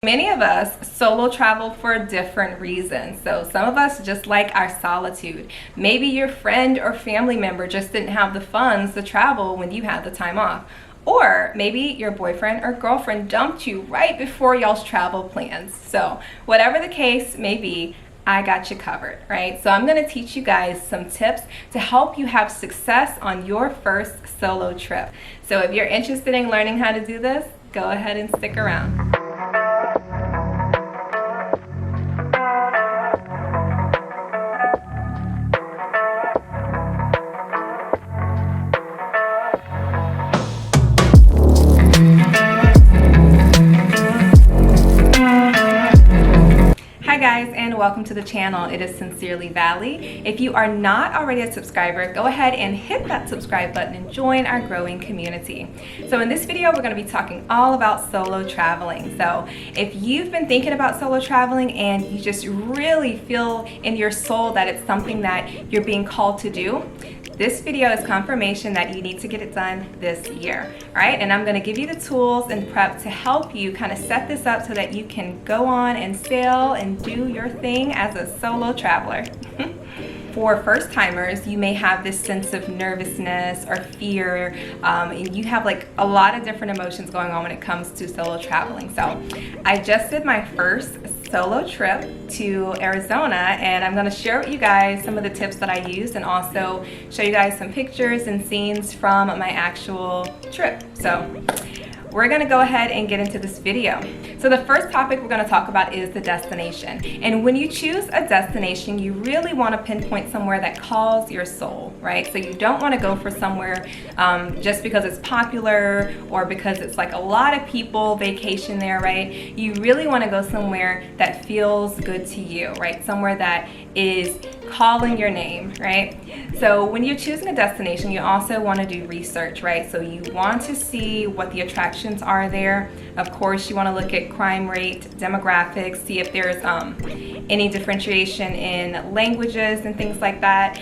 Many of us solo travel for different reasons. So some of us just like our solitude. Maybe your friend or family member just didn't have the funds to travel when you had the time off. Or maybe your boyfriend or girlfriend dumped you right before y'all's travel plans. So whatever the case may be, I got you covered, right? So I'm going to teach you guys some tips to help you have success on your first solo trip. So if you're interested in learning how to do this, go ahead and stick around. Hi guys, and welcome to the channel. It is Sincerely Vali. If you are not already a subscriber, go ahead and hit that subscribe button and join our growing community. So in this video, we're going to be talking all about solo traveling. So if you've been thinking about solo traveling and you just really feel in your soul that it's something that you're being called to do, this video is confirmation that you need to get it done this year, all right? And I'm gonna give you the tools and prep to help you kind of set this up so that you can go on and sail and do your thing as a solo traveler. For first timers, you may have this sense of nervousness or fear, and you have like a lot of different emotions going on when it comes to solo traveling. So I just did my first solo trip to Arizona, and I'm going to share with you guys some of the tips that I used and also show you guys some pictures and scenes from my actual trip. So we're going to go ahead and get into this video. So the first topic we're going to talk about is the destination. And when you choose a destination, you really want to pinpoint somewhere that calls your soul, right? So you don't want to go for somewhere just because it's popular or because it's like a lot of people vacation there, right? You really want to go somewhere that feels good to you, right? Somewhere that is calling your name, right? So when you're choosing a destination, you also want to do research, right? So you want to see what the attractions are there. Of course, you want to look at crime rate, demographics, see if there's any differentiation in languages and things like that.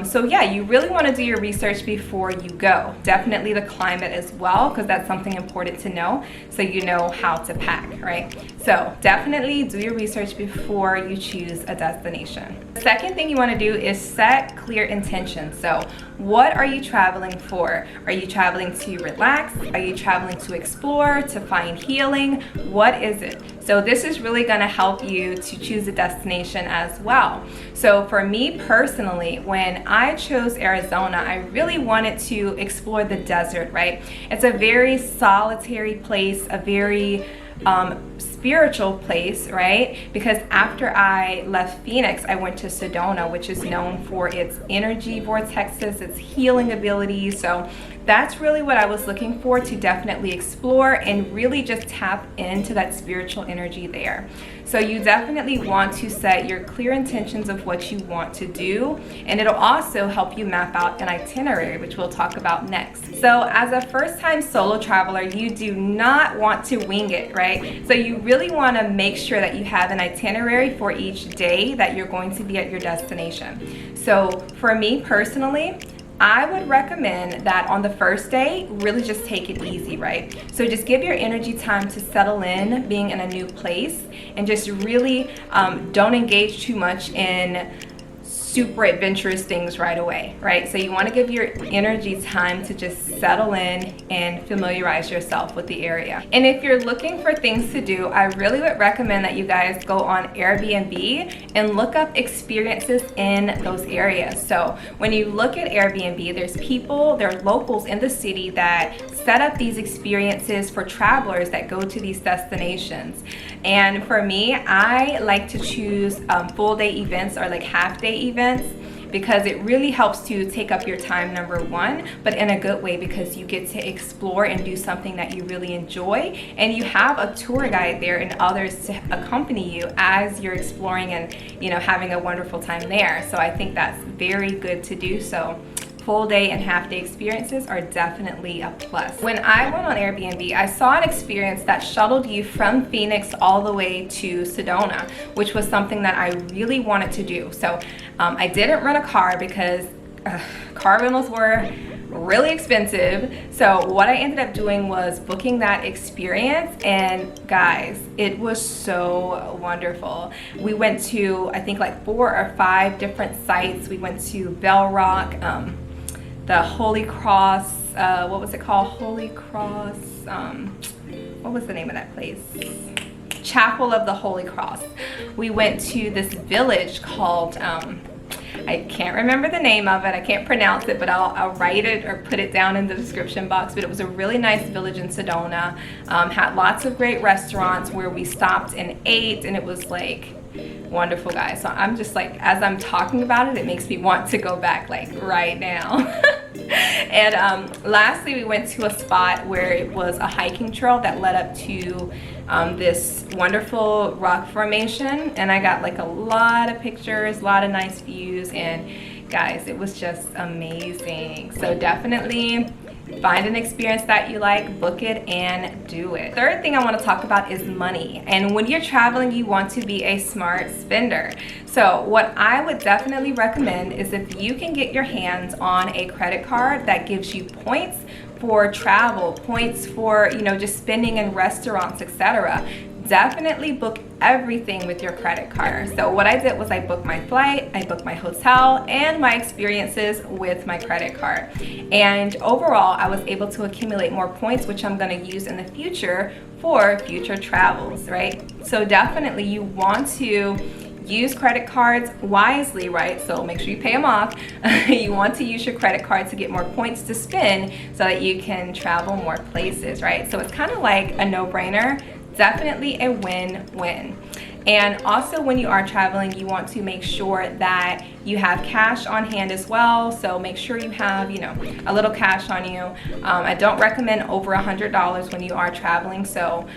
So yeah, you really want to do your research before you go. Definitely the climate as well, because that's something important to know so you know how to pack, right? So definitely do your research before you choose a destination. The second thing you want to do is set clear intentions. So what are you traveling for? Are you traveling to relax? Are you traveling to explore, to find healing? What is it? So this is really going to help you to choose a destination as well. So for me personally, when I chose Arizona, I really wanted to explore the desert, right? It's a very solitary place, a very spiritual place, right? Because after I left Phoenix, I went to Sedona, which is known for its energy vortexes, its healing abilities. So that's really what I was looking for, to definitely explore and really just tap into that spiritual energy there. So you definitely want to set your clear intentions of what you want to do, and it'll also help you map out an itinerary, which we'll talk about next. So as a first-time solo traveler, you do not want to wing it, right? So you really want to make sure that you have an itinerary for each day that you're going to be at your destination. So for me personally, I would recommend that on the first day, really just take it easy, right? So just give your energy time to settle in, being in a new place, and just really don't engage too much in super adventurous things right away, right? So you want to give your energy time to just settle in and familiarize yourself with the area. And if you're looking for things to do, I really would recommend that you guys go on Airbnb and look up experiences in those areas. So when you look at Airbnb, there's people, there are locals in the city that set up these experiences for travelers that go to these destinations. And for me, I like to choose full day events or like half day events, because it really helps to take up your time, number one, but in a good way, because you get to explore and do something that you really enjoy, and you have a tour guide there and others to accompany you as you're exploring and, you know, having a wonderful time there. So I think that's very good to do. So full day and half day experiences are definitely a plus. When I went on Airbnb, I saw an experience that shuttled you from Phoenix all the way to Sedona, which was something that I really wanted to do. So I didn't rent a car because car rentals were really expensive. So what I ended up doing was booking that experience, and guys, it was so wonderful. We went to, I think, like 4 or 5 different sites. We went to Bell Rock, the Holy Cross, what was it called? Holy Cross, what was the name of that place? Chapel of the Holy Cross. We went to this village called, I can't remember the name of it, I can't pronounce it, but I'll write it or put it down in the description box. But it was a really nice village in Sedona, had lots of great restaurants where we stopped and ate, and it was like wonderful, guys. So I'm just like, as I'm talking about it, it makes me want to go back like right now. And lastly, we went to a spot where it was a hiking trail that led up to this wonderful rock formation, and I got like a lot of pictures, a lot of nice views, and guys, it was just amazing. So definitely find an experience that you like, book it, and do it. Third thing I want to talk about is money. And when you're traveling, you want to be a smart spender. So what I would definitely recommend is if you can get your hands on a credit card that gives you points for travel, points for, you know, just spending in restaurants, etc. Definitely book everything with your credit card. So what I did was I booked my flight, I booked my hotel, and my experiences with my credit card. And overall, I was able to accumulate more points, which I'm going to use in the future for future travels, right? So definitely you want to use credit cards wisely, right? So make sure you pay them off. You want to use your credit card to get more points to spend so that you can travel more places, right? So it's kind of like a no-brainer. Definitely a win-win. And also when you are traveling, you want to make sure that you have cash on hand as well. So make sure you have, you know, a little cash on you. I don't recommend over $100 when you are traveling. So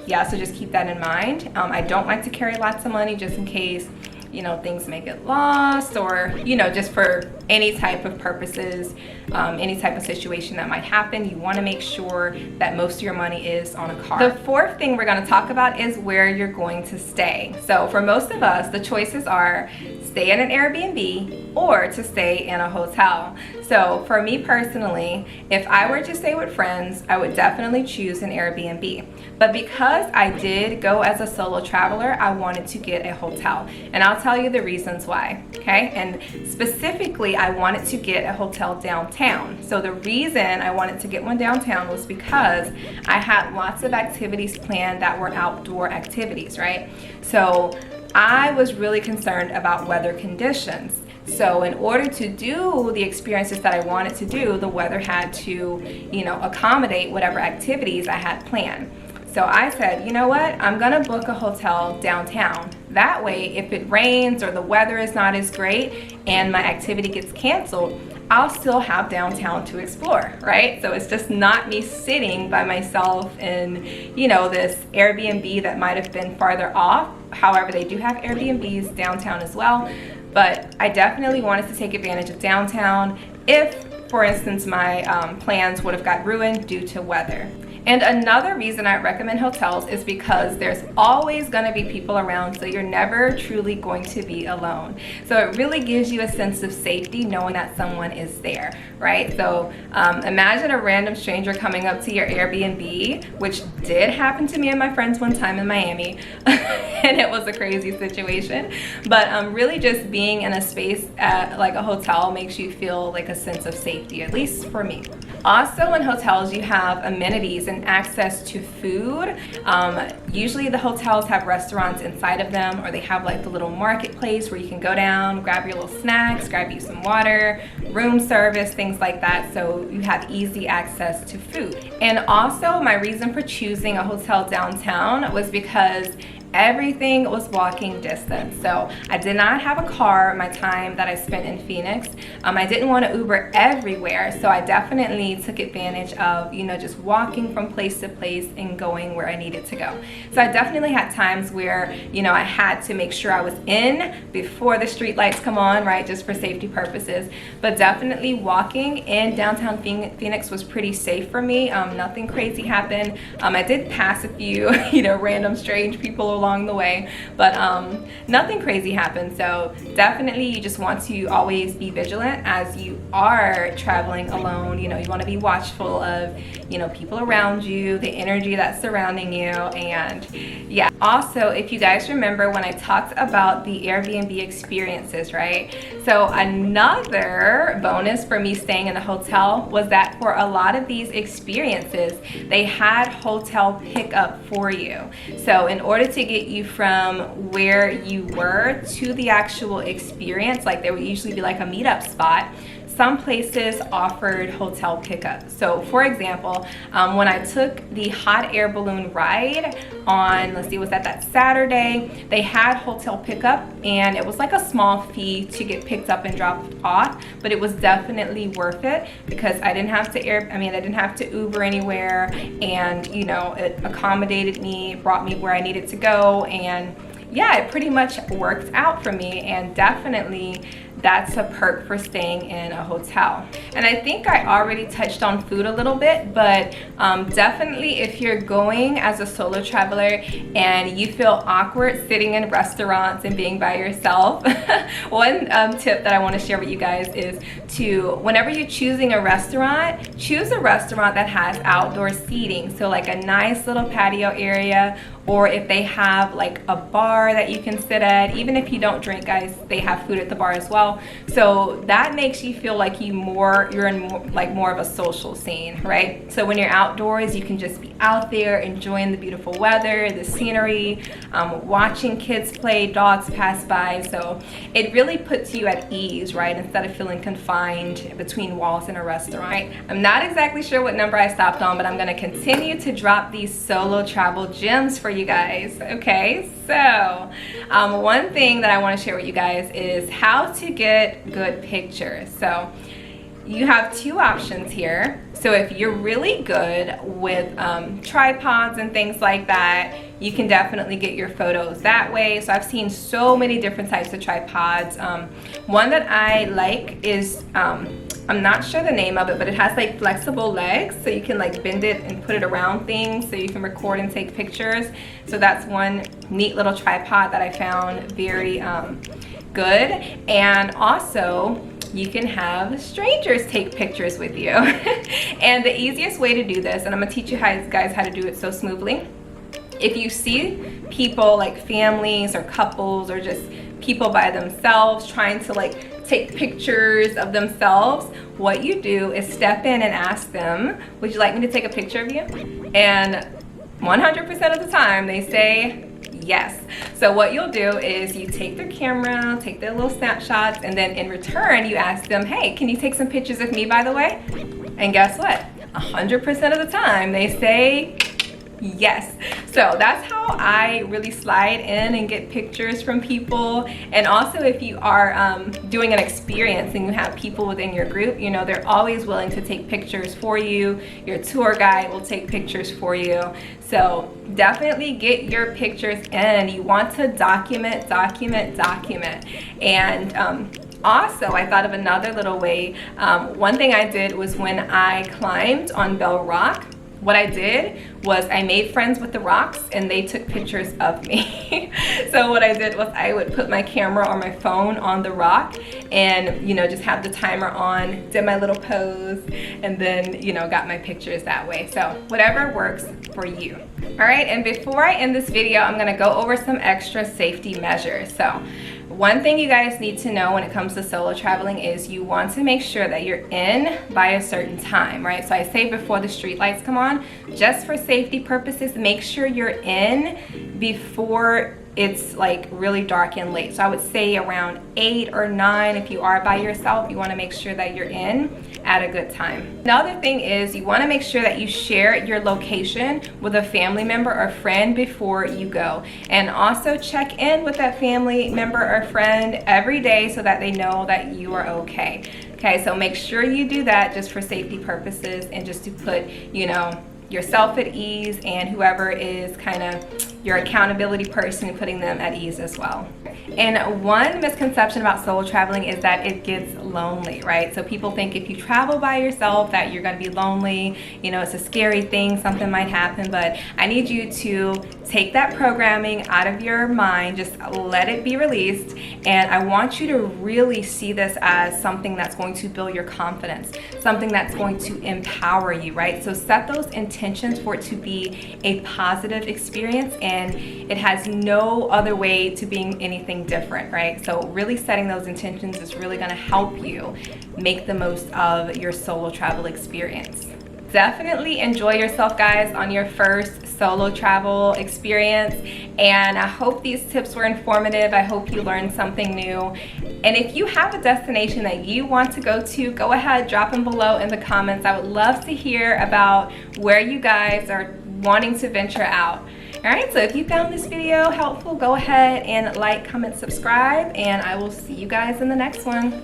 yeah, so just keep that in mind. I don't like to carry lots of money just in case, you know, things may get lost, or, you know, just for any type of purposes, any type of situation that might happen. You want to make sure that most of your money is on a card. The fourth thing we're going to talk about is where you're going to stay. So for most of us, the choices are stay in an Airbnb or to stay in a hotel. So for me personally, if I were to stay with friends, I would definitely choose an Airbnb. But because I did go as a solo traveler, I wanted to get a hotel. And I'll tell you the reasons why, okay? And specifically, I wanted to get a hotel downtown. So the reason I wanted to get one downtown was because I had lots of activities planned that were outdoor activities, right? So I was really concerned about weather conditions. So in order to do the experiences that I wanted to do, the weather had to, you know, accommodate whatever activities I had planned. So I said, you know what, I'm gonna book a hotel downtown. That way, if it rains or the weather is not as great and my activity gets canceled, I'll still have downtown to explore, right? So it's just not me sitting by myself in, you know, this Airbnb that might have been farther off. However, they do have Airbnbs downtown as well. But I definitely wanted to take advantage of downtown if, for instance, my plans would have got ruined due to weather. And another reason I recommend hotels is because there's always going to be people around, so you're never truly going to be alone. So it really gives you a sense of safety knowing that someone is there, right? So imagine a random stranger coming up to your Airbnb, which did happen to me and my friends one time in Miami, and it was a crazy situation. But really just being in a space at like a hotel makes you feel like a sense of safety, at least for me. Also in hotels, you have amenities and access to food. Usually the hotels have restaurants inside of them, or they have like the little marketplace where you can go down, grab your little snacks, grab you some water, room service, things like that. So you have easy access to food. And also my reason for choosing a hotel downtown was because everything was walking distance. So I did not have a car my time that I spent in Phoenix. I didn't want to Uber everywhere, so I definitely took advantage of, you know, just walking from place to place and going where I needed to go. So I definitely had times where, you know, I had to make sure I was in before the street lights come on, right, just for safety purposes. But definitely walking in downtown Phoenix was pretty safe for me. Nothing crazy happened. I did pass a few, you know, random strange people along the way, but nothing crazy happened. So definitely you just want to always be vigilant as you are traveling alone. You want to be watchful of people around you, the energy that's surrounding you. And yeah, also, if you guys remember when I talked about the Airbnb experiences, right? So another bonus for me staying in the hotel was that for a lot of these experiences, they had hotel pickup for you. So in order to get you from where you were to the actual experience, like there would usually be like a meetup spot, some places offered hotel pickup. So for example, when I took the hot air balloon ride on, let's see, was that Saturday, they had hotel pickup, and it was like a small fee to get picked up and dropped off, but it was definitely worth it because I didn't have to Uber anywhere, and it accommodated me, brought me where I needed to go, and yeah, it pretty much worked out for me. And definitely that's a perk for staying in a hotel. And I think I already touched on food a little bit, but definitely if you're going as a solo traveler and you feel awkward sitting in restaurants and being by yourself, one tip that I want to share with you guys is to, whenever you're choosing a restaurant, choose a restaurant that has outdoor seating. So like a nice little patio area, or if they have like a bar that you can sit at. Even if you don't drink, guys, they have food at the bar as well. So that makes you feel like you're in more of a social scene, right? So when you're outdoors, you can just be out there enjoying the beautiful weather, the scenery, watching kids play, dogs pass by. So it really puts you at ease, right? Instead of feeling confined between walls in a restaurant. Right? I'm not exactly sure what number I stopped on, but I'm gonna continue to drop these solo travel gems for you guys. Okay, so one thing that I want to share with you guys is how to get good pictures. So you have two options here. So if you're really good with tripods and things like that, you can definitely get your photos that way. So I've seen so many different types of tripods. One that I like is, I'm not sure the name of it, but it has like flexible legs, so you can like bend it and put it around things so you can record and take pictures. So that's one neat little tripod that I found very good. And also, you can have strangers take pictures with you. And the easiest way to do this, and I'm gonna teach you guys how to do it so smoothly. If you see people like families or couples or just people by themselves trying to like take pictures of themselves, what you do is step in and ask them, would you like me to take a picture of you? And 100% of the time they say yes. So what you'll do is you take their camera, take their little snapshots, and then in return you ask them, hey, can you take some pictures of me, by the way? And guess what? 100% of the time they say yes. So that's how I really slide in and get pictures from people. And also if you are doing an experience and you have people within your group, they're always willing to take pictures for you. Your tour guide will take pictures for you. So definitely get your pictures in. You want to document. And also, I thought of another little way. One thing I did was when I climbed on Bell Rock, what I did was I made friends with the rocks and they took pictures of me. So what I did was I would put my camera or my phone on the rock and, just have the timer on, did my little pose, and then, got my pictures that way. So whatever works for you. All right, and before I end this video, I'm gonna go over some extra safety measures. So one thing you guys need to know when it comes to solo traveling is you want to make sure that you're in by a certain time, right? So I say before the street lights come on, just for safety purposes, make sure you're in before it's like really dark and late. So I would say around 8 or 9. If you are by yourself, you want to make sure that you're in at a good time. Another thing is you want to make sure that you share your location with a family member or friend before you go. And also check in with that family member or friend every day so that they know that you are okay. Okay, so make sure you do that just for safety purposes and just to put, yourself at ease and whoever is kind of your accountability person, and putting them at ease as well. And one misconception about solo traveling is that it gets lonely, right? So people think if you travel by yourself that you're going to be lonely, you know, it's a scary thing, something might happen. But I need you to take that programming out of your mind, just let it be released, and I want you to really see this as something that's going to build your confidence, something that's going to empower you, right? So set those intentions for it to be a positive experience, and it has no other way to being anything different, right? So really setting those intentions is really going to help you make the most of your solo travel experience. Definitely enjoy yourself, guys, on your first solo travel experience, and I hope these tips were informative. I hope you learned something new, and if you have a destination that you want to go to, go ahead, drop them below in the comments. I would love to hear about where you guys are wanting to venture out. All right, so if you found this video helpful, go ahead and like, comment, subscribe, and I will see you guys in the next one.